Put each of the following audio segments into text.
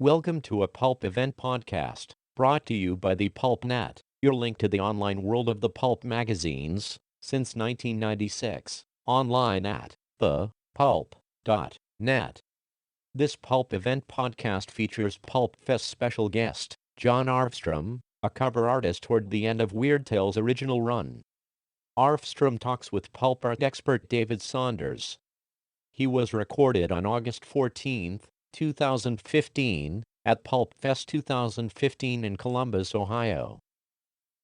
Welcome to a Pulp event podcast, brought to you by the PulpNet, your link to the online world of the pulp magazines, since 1996, online at thepulp.net. This Pulp event podcast features PulpFest special guest, Jon Arfstrom, a cover artist toward the end of Weird Tales' original run. Arfstrom talks with pulp art expert David Saunders. He was recorded on August 14, 2015, at PulpFest 2015 in Columbus, Ohio.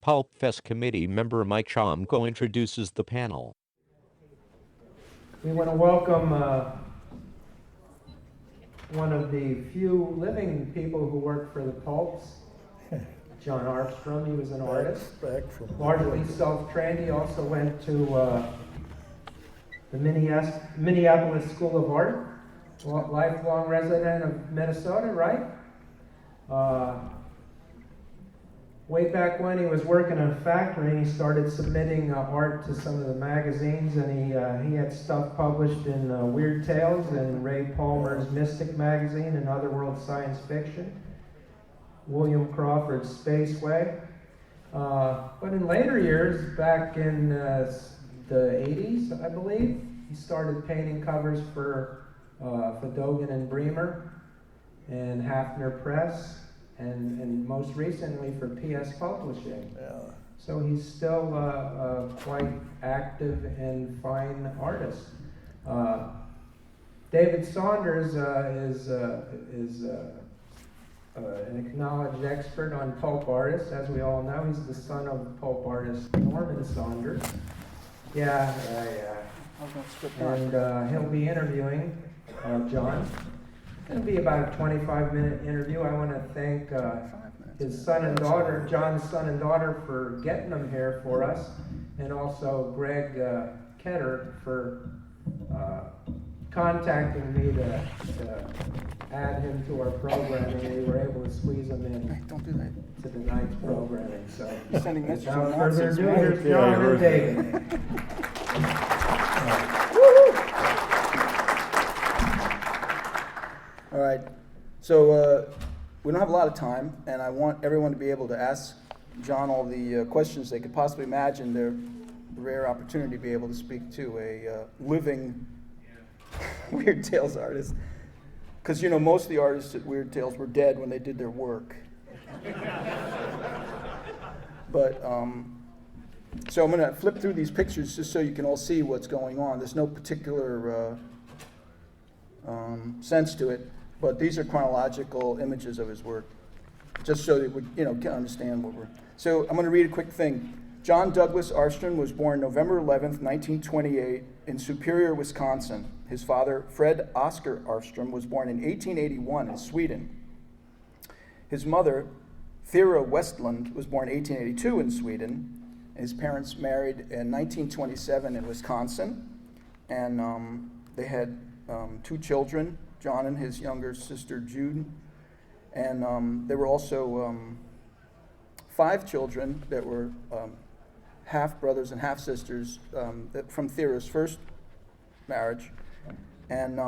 PulpFest committee member Mike Chomko introduces the panel. We want to welcome one of the few living people who work for the Pulps, Jon Arfstrom. He was an artist, largely self-trained. He also went to the Minneapolis School of Art, lifelong resident of Minnesota, right? Way back when he was working in a factory, he started submitting art to some of the magazines, and he had stuff published in Weird Tales and Ray Palmer's Mystic magazine and Otherworld Science Fiction, William Crawford's Spaceway. But in later years, back in the 80s, I believe, he started painting covers for Dogan and Bremer and Hafner Press, and most recently for PS Publishing. Yeah. So he's still quite active and fine artist. David Saunders is an acknowledged expert on pulp artists, as we all know. He's the son of pulp artist Norman Saunders. Yeah. And he'll be interviewing Jon. It'll be about a 25-minute interview. I want to thank his son and daughter, Jon's son and daughter, for getting them here for us, and also Greg Ketter for contacting me to add him to our programming. We were able to squeeze him in to tonight's programming. So without further ado, here's Jon and David. All right, so we don't have a lot of time, and I want everyone to be able to ask Jon all the questions they could possibly imagine. They're a rare opportunity to be able to speak to a living Weird Tales artist. Because, you know, most of the artists at Weird Tales were dead when they did their work. But, so I'm going to flip through these pictures just so you can all see what's going on. There's no particular sense to it. But these are chronological images of his work, just so that we, can understand what we're. So I'm going to read a quick thing. Jon Douglas Arfstrom was born November 11th, 1928, in Superior, Wisconsin. His father, Fred Oscar Arfstrom, was born in 1881 in Sweden. His mother, Thera Westlund, was born in 1882 in Sweden. His parents married in 1927 in Wisconsin, and they had 2 children. Jon and his younger sister Jude, and there were also 5 children that were half brothers and half sisters from Thera's first marriage, and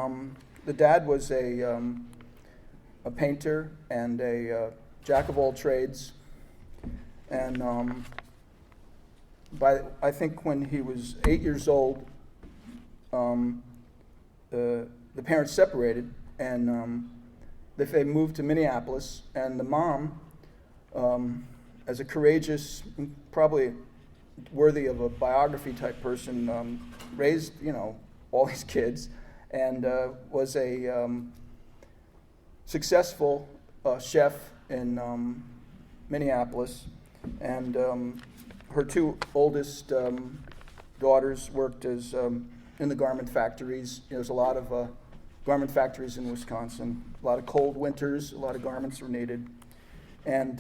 the dad was a painter and a jack of all trades, and I think when he was 8 years old, the parents separated, and they moved to Minneapolis, and the mom, as a courageous, probably worthy of a biography type person, raised, all these kids, and was a successful chef in Minneapolis, and her 2 oldest daughters worked as in the garment factories. There's a lot of garment factories in Wisconsin. A lot of cold winters, a lot of garments were needed. And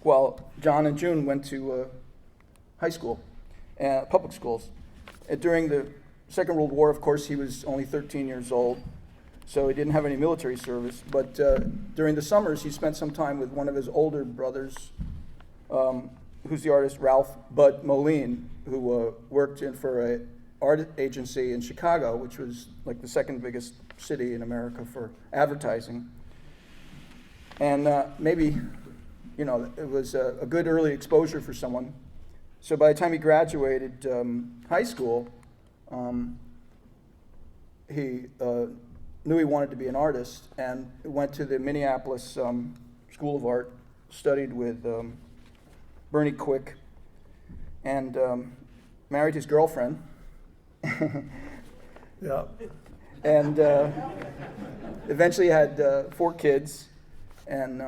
while Jon and June went to high school, public schools. During the Second World War, of course, he was only 13 years old, so he didn't have any military service. But during the summers, he spent some time with one of his older brothers, who's the artist Ralph Bud Moline, who worked for a art agency in Chicago, which was like the second biggest city in America for advertising. And maybe, it was a good early exposure for someone. So by the time he graduated high school, he knew he wanted to be an artist and went to the Minneapolis School of Art, studied with Bernie Quick, and married his girlfriend. Yeah. And eventually had 4 kids, and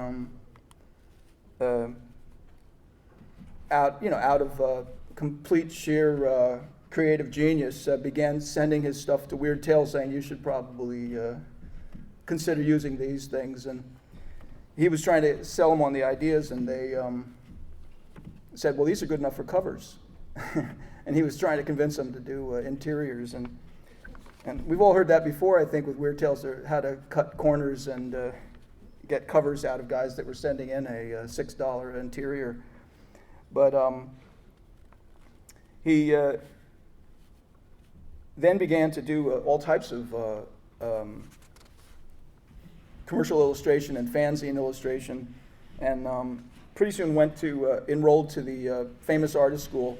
out of complete sheer creative genius, began sending his stuff to Weird Tales, saying you should probably consider using these things. And he was trying to sell them on the ideas, and they said, well, these are good enough for covers. And he was trying to convince them to do interiors. And we've all heard that before, I think, with Weird Tales, how to cut corners and get covers out of guys that were sending in a $6 interior. But he then began to do all types of commercial illustration and fanzine illustration, and pretty soon enrolled to the famous artist school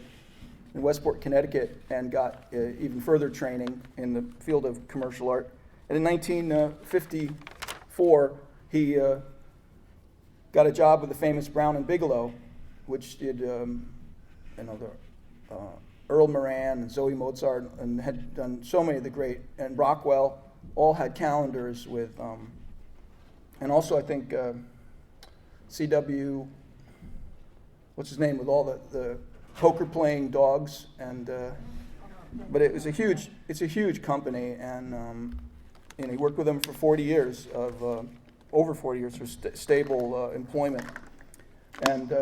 in Westport, Connecticut, and got even further training in the field of commercial art. And in 1954, he got a job with the famous Brown and Bigelow, which did, Earl Moran and Zoe Mozart, and had done so many of the great, and Rockwell, all had calendars with, and also I think C.W., what's his name, with all the poker playing dogs, and but it's a huge company, and he worked with them for 40 years of over 40 years for stable employment, and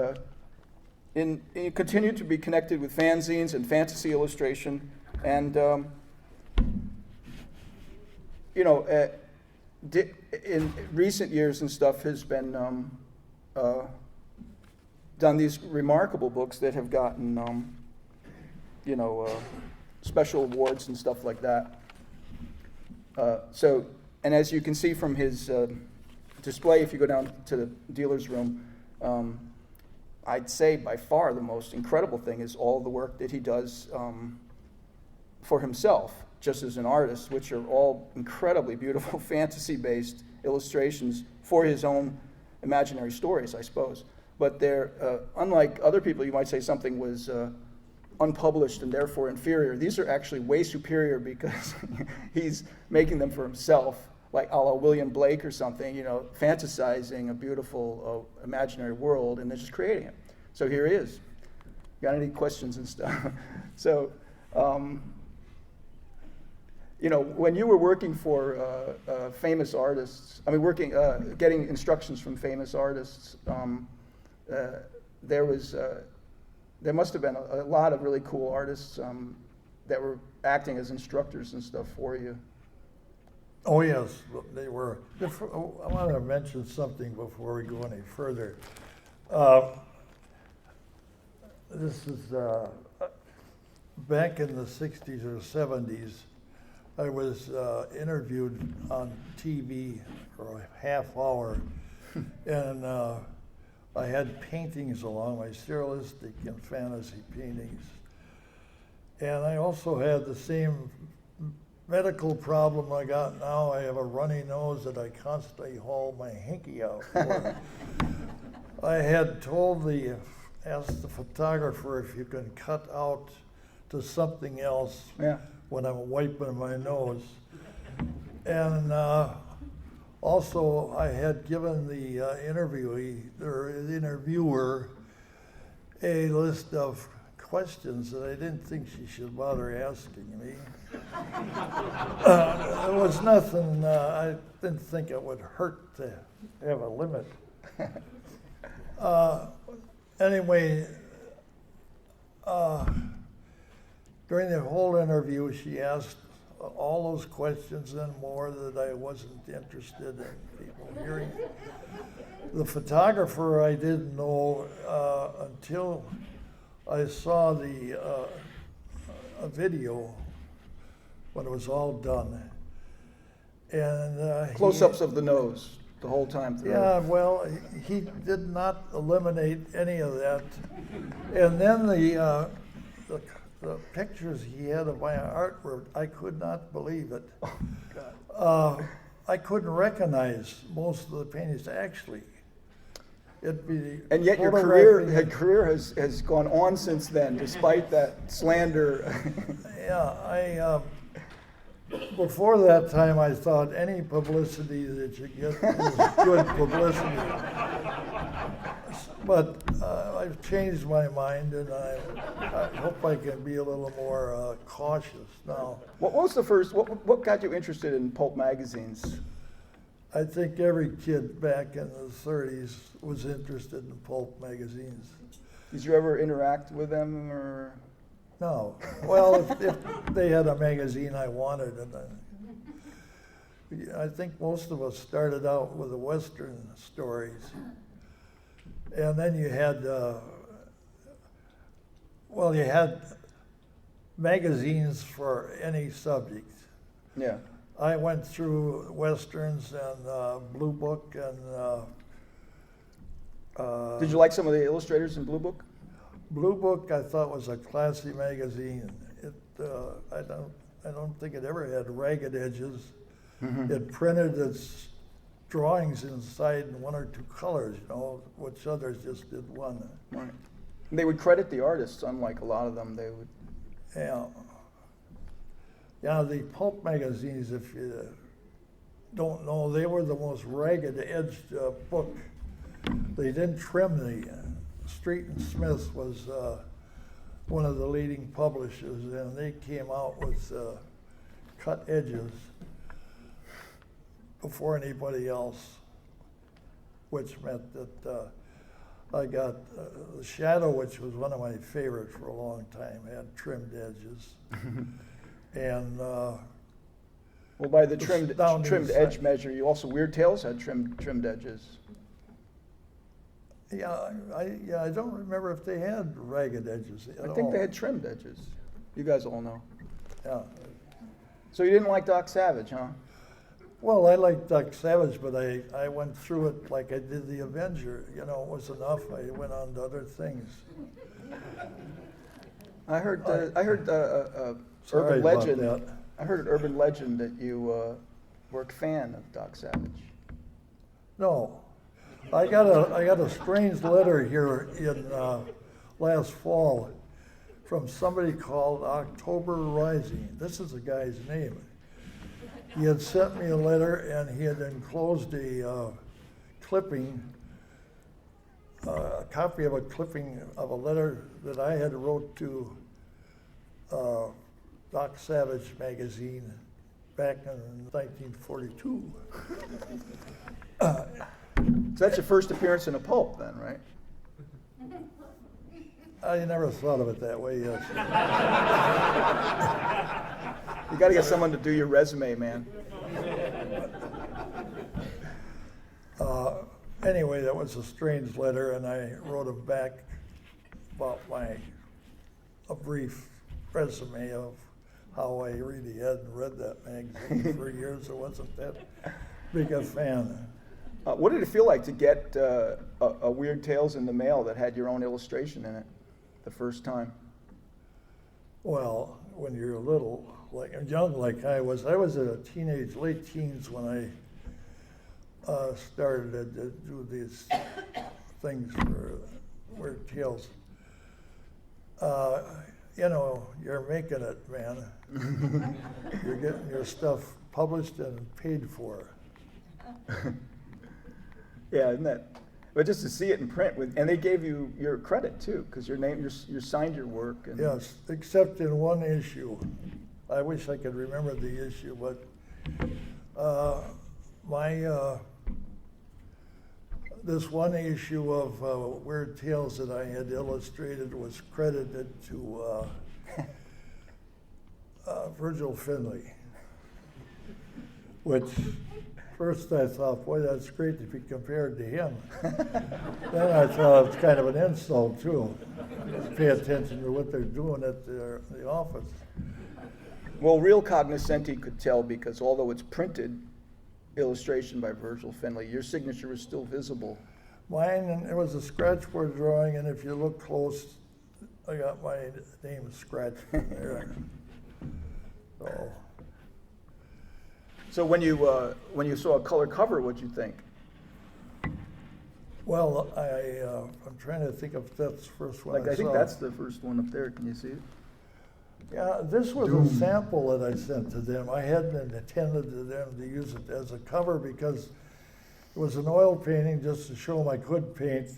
he continued to be connected with fanzines and fantasy illustration, and in recent years and stuff has been done these remarkable books that have gotten special awards and stuff like that. And as you can see from his display, if you go down to the dealer's room, I'd say by far the most incredible thing is all the work that he does for himself, just as an artist, which are all incredibly beautiful fantasy-based illustrations for his own imaginary stories, I suppose. But they're, unlike other people, you might say something was unpublished and therefore inferior. These are actually way superior because he's making them for himself, like a la William Blake or something, fantasizing a beautiful imaginary world and then just creating it. So here he is. Got any questions and stuff? So, when you were working for famous artists, getting instructions from famous artists, there must have been a lot of really cool artists that were acting as instructors and stuff for you. Oh, yes, they were. I want to mention something before we go any further. This is back in the 60s or 70s. I was interviewed on TV for a half hour, and I had paintings along, my surrealistic and fantasy paintings. And I also had the same medical problem I got now. I have a runny nose that I constantly haul my hanky out for. I had asked the photographer if you can cut out to something else when I'm wiping my nose. And also I had given the interviewer a list of questions that I didn't think she should bother asking me. It was nothing, I didn't think it would hurt to have a limit. Anyway, during the whole interview, she asked all those questions and more that I wasn't interested in people hearing. The photographer I didn't know until I saw a video when it was all done. And Close-ups of the nose the whole time through. Yeah, well, he did not eliminate any of that. And then the pictures he had of my artwork, I could not believe it. Oh, God. I couldn't recognize most of the paintings actually. And yet your career has gone on since then, despite that slander. Yeah, before that time, I thought any publicity that you get is good publicity. But I've changed my mind, and I hope I can be a little more cautious now. What was the first? What got you interested in pulp magazines? I think every kid back in the 30s was interested in pulp magazines. Did you ever interact with them, or? No. Well, if they had a magazine I wanted, and I think most of us started out with the Western stories. And then you had, you had magazines for any subject. Yeah. I went through Westerns and Blue Book and. Did you like some of the illustrators in Blue Book? Blue Book I thought was a classy magazine. I don't think it ever had ragged edges. Mm-hmm. It printed its drawings inside in one or two colors, which others just did one. Right. And they would credit the artists, unlike a lot of them. They would. Yeah. Yeah, the pulp magazines, if you don't know, they were the most ragged edged book. They didn't trim the. Street and Smith was one of the leading publishers, and they came out with cut edges before anybody else, which meant that I got The Shadow, which was one of my favorites for a long time, had trimmed edges. And well, by the trimmed edge measure, you also Weird Tales had trimmed edges. Yeah, I don't remember if they had ragged edges at all. I think they had trimmed edges. You guys all know. Yeah. So you didn't like Doc Savage, huh? Well, I liked Doc Savage, but I went through it like I did The Avenger. It was enough. I went on to other things. I heard urban legend. I heard an urban legend that you were a fan of Doc Savage. No. I got a strange letter here in last fall from somebody called October Rising. This is the guy's name. He had sent me a letter, and he had enclosed a clipping, a copy of a clipping of a letter that I had wrote to Doc Savage magazine back in 1942. So that's your first appearance in a pulp then, right? I never thought of it that way, yes. You got to get someone to do your resume, man. Anyway, that was a strange letter, and I wrote him back about a brief resume of how I really hadn't read that magazine for years. I wasn't that big a fan. What did it feel like to get a Weird Tales in the mail that had your own illustration in it the first time? Well, when you're little, young like I was a teenage, late teens when I started to do these things for Weird Tales. You're making it, man. You're getting your stuff published and paid for. Yeah, isn't that? But just to see it in print, and they gave you your credit too, because your name, you signed your work. And yes, except in one issue. I wish I could remember the issue, but this one issue of Weird Tales that I had illustrated was credited to Virgil Finlay, which first I thought, boy, that's great to be compared to him. Then I thought it's kind of an insult too. Just pay attention to what they're doing at the office. Well, real cognoscenti could tell because although it's printed, illustration by Virgil Finlay. Your signature was still visible. Mine, and it was a sketchboard drawing, and if you look close, I got my name scratched in there. So when you saw a color cover, what'd you think? Well, I'm trying to think if that's the first one. I think that's the first one up there. Can you see it? Yeah, this was a sample that I sent to them. I hadn't intended to them to use it as a cover because it was an oil painting just to show them I could paint.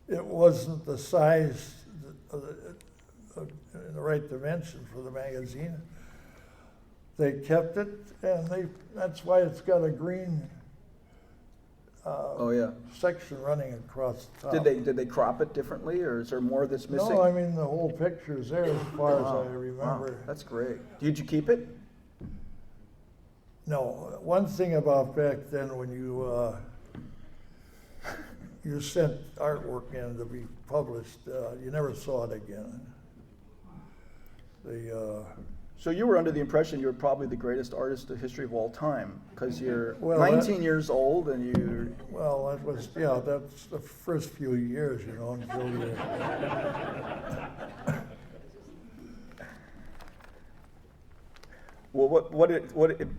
It wasn't the size, in the right dimension for the magazine. They kept it, and that's why it's got a green section running across the top. Did they crop it differently, or is there more that's missing? No, I mean the whole picture's there as far as I remember. Wow, that's great. Did you keep it? No. One thing about back then, when you sent artwork in to be published, you never saw it again. So you were under the impression you were probably the greatest artist in the history of all time, because you're Well, 19 years old and you're... Well, that's the first few years, until you... Well,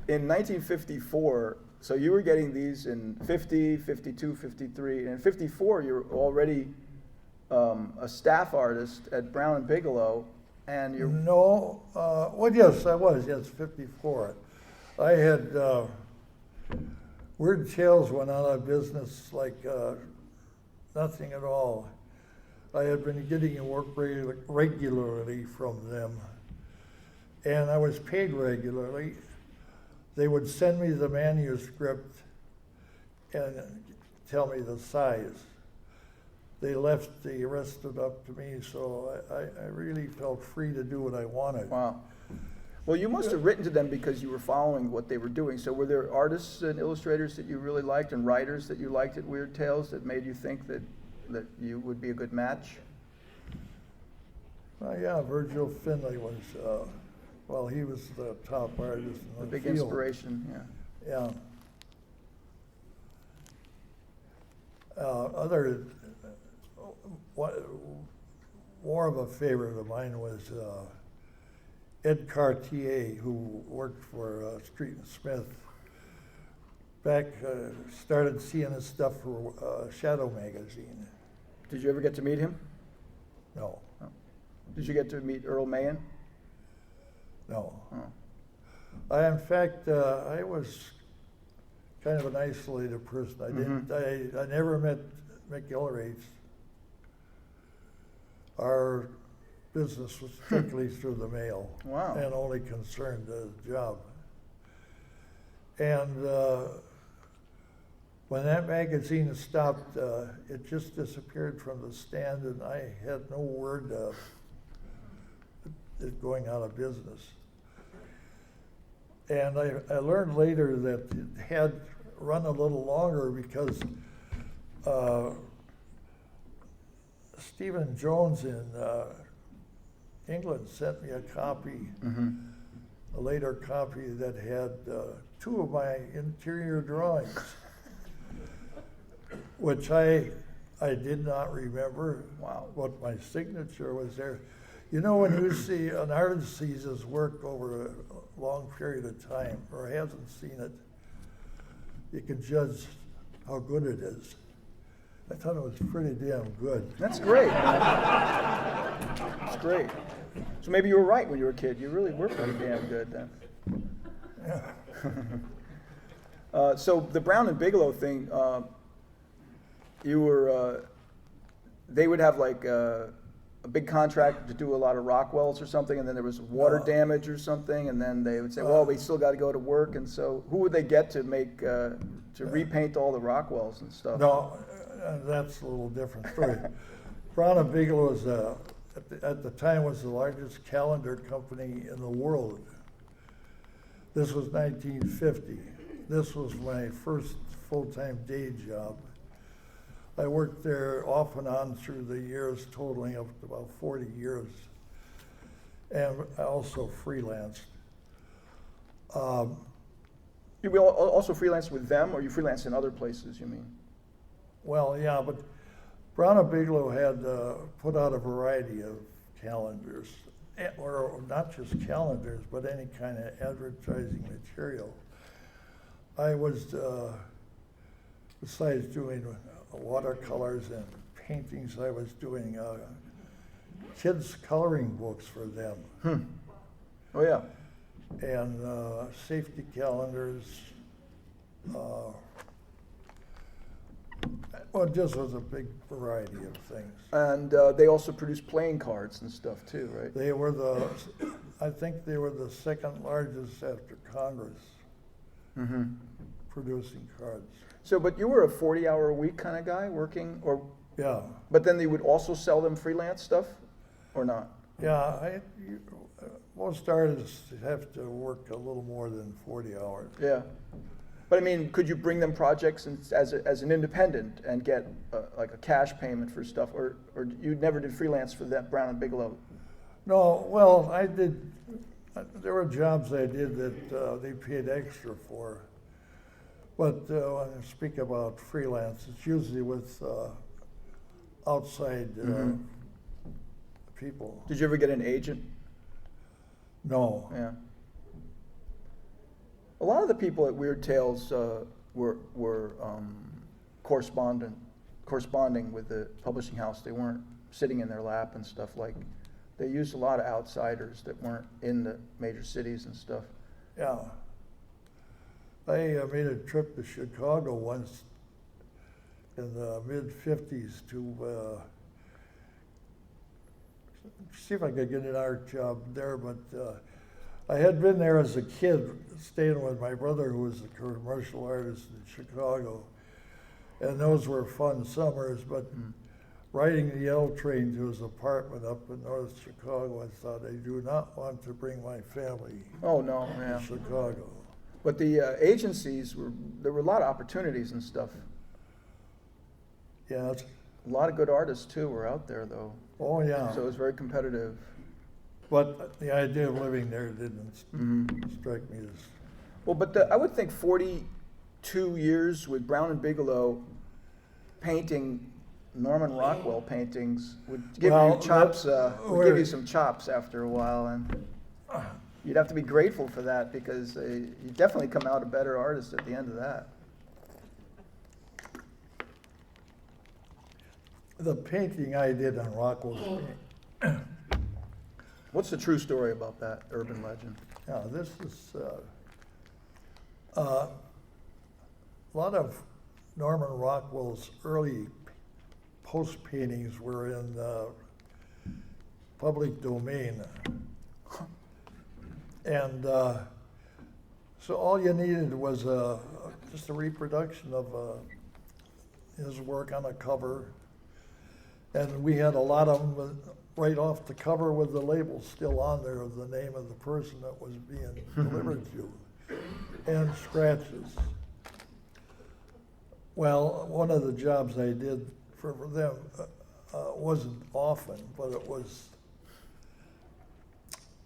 in 1954, so you were getting these in 50, 52, 53, and in 54 you were already a staff artist at Brown and Bigelow, and you're... No, well, yes, I was, 54. I had, Weird Tales went out of business like nothing at all. I had been getting work regularly from them, and I was paid regularly. They would send me the manuscript and tell me the size. They left the rest of it up to me, so I really felt free to do what I wanted. Wow. Well, you must have written to them because you were following what they were doing. So were there artists and illustrators that you really liked and writers that you liked at Weird Tales that made you think that you would be a good match? Yeah, Virgil Finlay was, he was the top artist in the big field. Inspiration, yeah. Yeah. More of a favorite of mine was Ed Cartier, who worked for Street and Smith. Started seeing his stuff for Shadow magazine. Did you ever get to meet him? No. Oh. Did you get to meet Earl Mahan? No. Oh. In fact, I was kind of an isolated person. I never met McGillivray. Our business was strictly through the mail. Wow. And only concerned the job. And when that magazine stopped, it just disappeared from the stand, and I had no word of it going out of business. And I learned later that it had run a little longer because Stephen Jones in England sent me a copy, a later copy that had two of my interior drawings, which I did not remember. Wow. What my signature was there. When you see an artist sees his work over a long period of time or hasn't seen it, you can judge how good it is. I thought it was pretty damn good. That's great. That's great. So maybe you were right when you were a kid. You really were pretty damn good then. Yeah. So the Brown and Bigelow thing, they would have like a big contract to do a lot of Rockwells or something, and then there was water damage or something, and then they would say, well, we still got to go to work, and so who would they get to make, to repaint all the Rockwells and stuff? No, that's a little different story. Brown and Bigelow was, at the time, was the largest calendar company in the world. This was 1950. This was my first full-time day job. I worked there off and on through the years, totaling up to about 40 years, and I also freelanced. You will also freelance with them, or you freelance in other places, you mean? Well, yeah, but Brown and Bigelow had put out a variety of calendars, or not just calendars, but any kind of advertising material. I was, besides doing watercolors and paintings, I was doing kids' coloring books for them. Oh, yeah. And safety calendars. Well, it just was a big variety of things. And they also produce playing cards and stuff too, right? They were I think they were the second largest after Congress producing cards. So, but you were a 40-hour-a-week kind of guy working, or? Yeah. But then they would also sell them freelance stuff, or not? Yeah, most artists have to work a little more than 40 hours. Yeah. But I mean, could you bring them projects as an independent and get like a cash payment for stuff, or you never did freelance for that Brown and Bigelow? No, well, I did. There were jobs I did that they paid extra for. But when I speak about freelance, it's usually with outside people. Did you ever get an agent? No. Yeah. A lot of the people at Weird Tales were corresponding with the publishing house. They weren't sitting in their lap and stuff. Like, they used a lot of outsiders that weren't in the major cities and stuff. Yeah. I made a trip to Chicago once in the mid-50s to see if I could get an art job there, but I had been there as a kid, staying with my brother, who was a commercial artist in Chicago, and those were fun summers, but riding the L train to his apartment up in North Chicago, I thought, I do not want to bring my family to Chicago. But the agencies, there were a lot of opportunities and stuff. Yeah. A lot of good artists, too, were out there, though. Oh, yeah. So it was very competitive. But the idea of living there didn't strike me as... Well, but I would think 42 years with Brown and Bigelow painting Norman Rockwell paintings would give you chops, would give you some chops after a while, and you'd have to be grateful for that, because you definitely come out a better artist at the end of that. The painting I did on Rockwell's painting. What's the true story about that urban legend? Yeah, this is a lot of Norman Rockwell's early post paintings were in public domain. And so all you needed was just a reproduction of his work on a cover. And we had a lot of them right off the cover with the label still on there of the name of the person that was being delivered to, and scratches. Well, one of the jobs I did for them wasn't often, but it was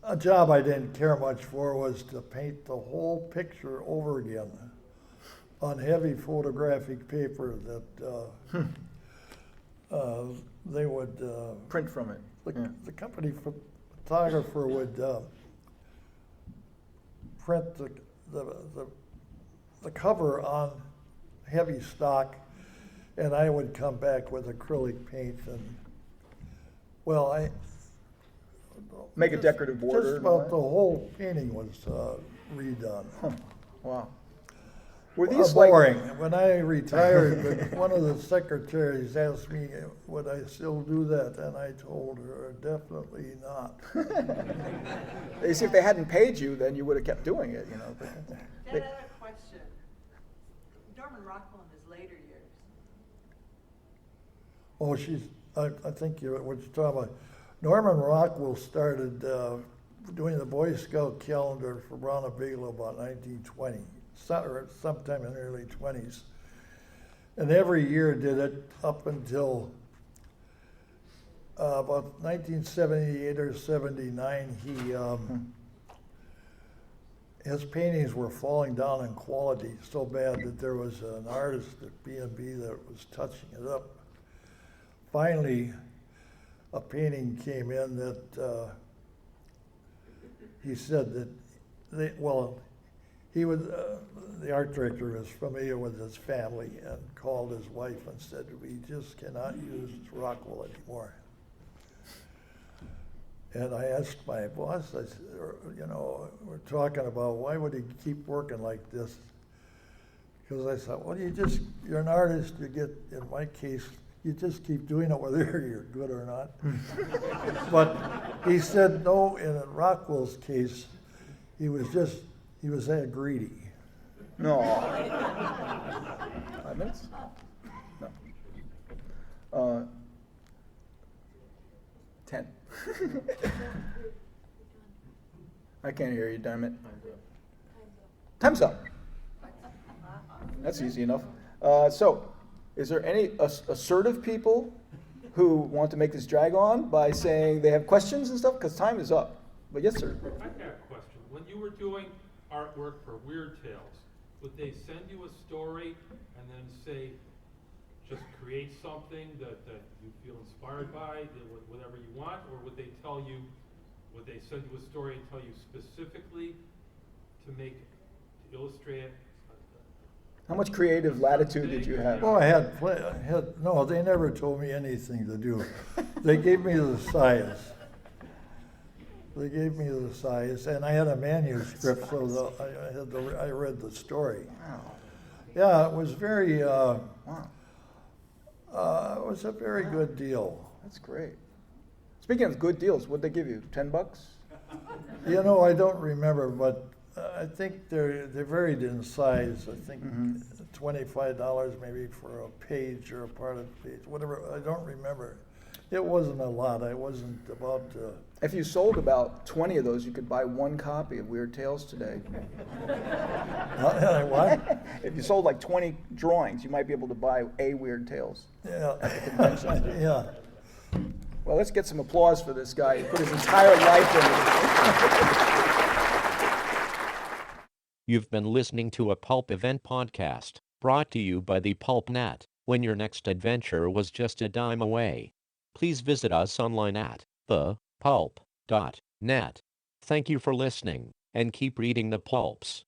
a job I didn't care much for, was to paint the whole picture over again on heavy photographic paper that they would print from it. The company photographer would print the cover on heavy stock, and I would come back with acrylic paint and, well, I make a decorative border. Just about the whole painting was redone. Huh. Wow. Were these boring? When I retired, one of the secretaries asked me, would I still do that? And I told her, definitely not. You see, if they hadn't paid you, then you would have kept doing it, you know. Dad, I have a question. Norman Rockwell in his later years. Oh, I think what you're talking about. Norman Rockwell started doing the Boy Scout calendar for Brown and Bigelow about 1920. Or sometime in the early 20s. And every year did it up until about 1978 or 79. his paintings were falling down in quality so bad that there was an artist at B&B that was touching it up. Finally, a painting came in that he said that he was the art director was familiar with his family and called his wife and said, "We just cannot use Rockwell anymore." And I asked my boss, I said, we're talking about why would he keep working like this? Because I thought, well, you're an artist, you get, in my case, you just keep doing it whether you're good or not. But he said, no, in Rockwell's case, he was that greedy. No. 5 minutes? No. 10. I can't hear you, damn it. Time's up. That's easy enough. So, is there any assertive people who want to make this drag on by saying they have questions and stuff? Because time is up. But yes, sir. I got a question. When you were doing artwork for Weird Tales, would they send you a story and then say, just create something that you feel inspired by, whatever you want, or would they send you a story and tell you specifically to illustrate it? How much creative latitude did you have? Well, no, they never told me anything to do. They gave me the size. And I had a manuscript, so I read the story. Wow. Yeah, it was very, Wow. it was a very good deal. That's great. Speaking of good deals, what'd they give you? $10? I don't remember, but I think they varied in size. I think $25 maybe for a page or a part of the page, whatever. I don't remember. It wasn't a lot. I wasn't about to. If you sold about 20 of those, you could buy one copy of Weird Tales today. What? If you sold like 20 drawings, you might be able to buy a Weird Tales. Yeah. Yeah. Well, let's get some applause for this guy. He put his entire life into it. You've been listening to a Pulp Event podcast, brought to you by the PulpNet. When your next adventure was just a dime away. Please visit us online at thepulp.net. Thank you for listening, and keep reading the pulps.